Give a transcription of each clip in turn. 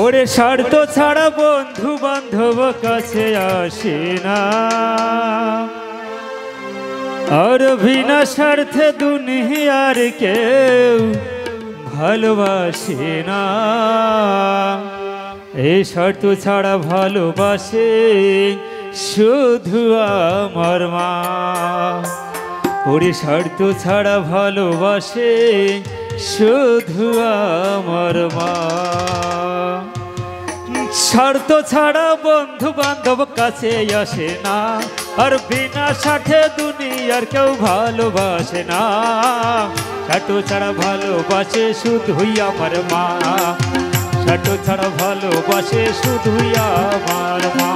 ওরে স্বার্থ ছাড়া বন্ধু বান্ধব কাছে আসে না, আর বিনা স্বার্থে দুনিয়ার কেউ ভালোবাসে না। এই স্বার্থ ছাড়া ভালোবাসে শুধু আমার মা। ওরে স্বার্থ ছাড়া ভালোবাসে শুধু আমার মা। স্বার্থ ছাড়া বন্ধু বান্ধব কাছে আসে না, আর বিনা স্বার্থে দুনিয়ার কেউ ভালোবাসে না। স্বার্থ ছাড়া ভালোবাসে শুধুই আমার মা। স্বার্থ ছাড়া ভালোবাসে শুধুই আমার মা।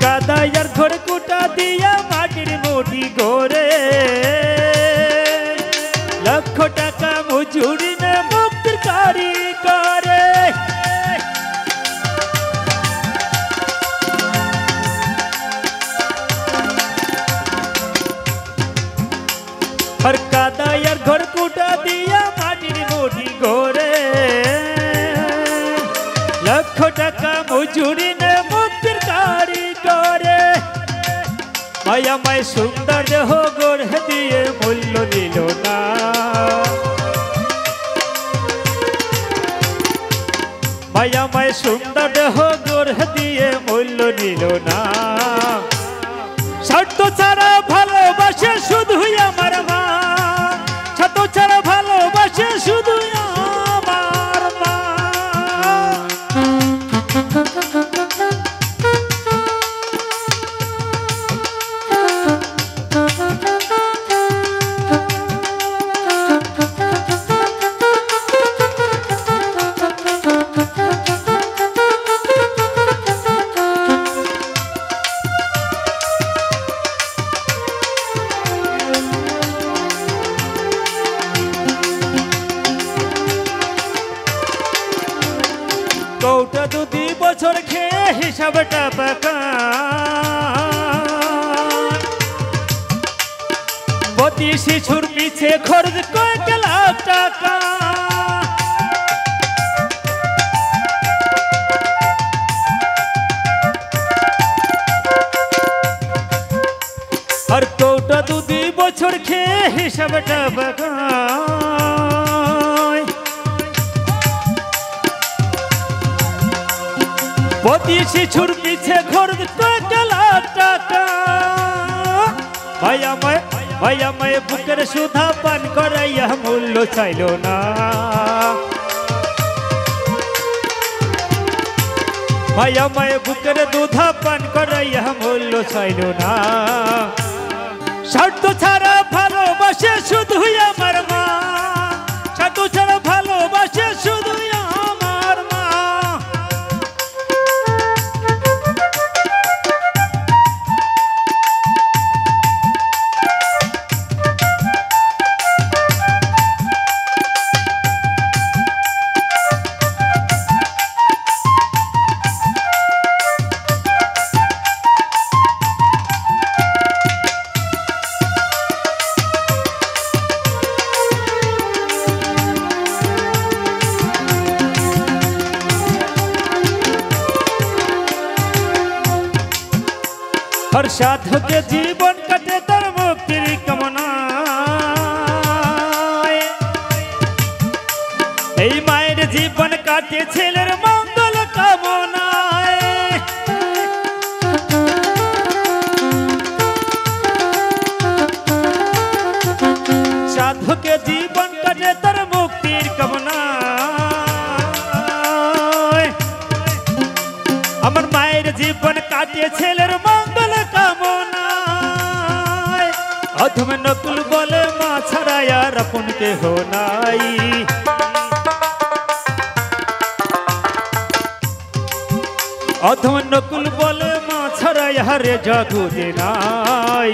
কাদাইয়ার ঘর কুটা দিয়া মাটির মুঠি গড়ে, লক্ষ টাকা মজুরি নে মুক্তির কারিগরে। আর কাদাইয়ার ঘর কুটা দিয়া মাটির মুঠি গড়ে, লক্ষ টাকা মজুরি নে মুক্তির কারিগরে। মায়াময় সুন্দর দেহ গড়ে দিয়ে মূল্য নিল না। মায়াময় সুন্দর দেহ গড়ে দিয়ে মূল্য নিল না। স্বার্থ ছাড়া ভালোবাসে শুধুই আমার মা। স্বার্থ ছাড়া ভালোবাসে শুধুই আমার মা। কৌটা 2 বছর খেয়ে হিসাবটা পাকা, প্রতি শিশুর পিছে খরচ কয়েক লাখ টাকা। আর কৌটা 2 বছর খেয়ে হিসাবটা পাকা, প্রতি শিশুর পিছে খরচ কয়েক লাখ টাকা। ভাইয়াময় বুকের সুধা পান করাইয়া মূল্য চাইল না। ভাইয়াময় বুকের দুধা পান করাইয়া মূল্য চাইল না। স্বার্থ ছাড়া ভালোবাসে শুধুই আমার মা। স্বার্থ ছাড়া ভালোবাসে শুধুই আমার মা। हर साधु के जीवन कटे तर मुक्तिर कामना। এই মায়ের জীবন কাটে ছেলের মঙ্গল কামনায়। সাধুকে জীবন কাটে তার মুক্তির কামনায়। আমার মায়ের জীবন কাটে ছেলের মঙ্গল কামনায়। অধম নকুল বলে মা ছাড়া আর আপন কেহ নাই। অধম নকুল বলে মা ছাড়া হারে জগতে নাই।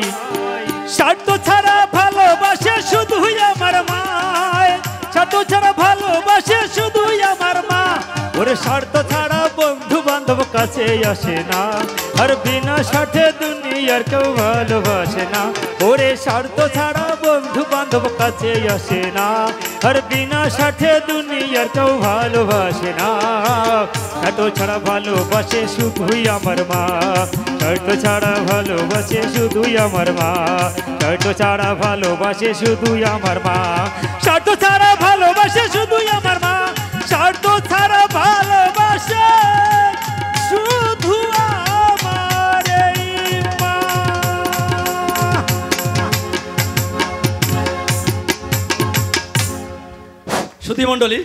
স্বার্থ ছাড়া ভালোবাসে শুধুই আমার মা। ছাড়া ভালোবাসে শুধুই আমার মা। ওরে স্বার্থ ছাড়া বন্ধু বান্ধব কাছে আসে না, আর বিনা স্বার্থে দুনিয়ার কেউ ভালোবাসে না। ওরে স্বার্থ ছাড়া বন্ধু বান্ধব কাছে আসে না, আর বিনা স্বার্থে দুনিয়ার কেউ ভালোবাসে না। স্বার্থ ছাড়া ভালোবাসে শুধুই আমার মা, স্বার্থ ছাড়া ভালোবাসে শুধুই আমার মা, স্বার্থ ছাড়া ভালোবাসে শুধুই আমার মা, স্বার্থ ছাড়া ভালোবাসে শুধুই আমার মা, স্বার্থ ছাড়া ভালোবাসে শুধু আমার এই মা। সুধী মণ্ডলী,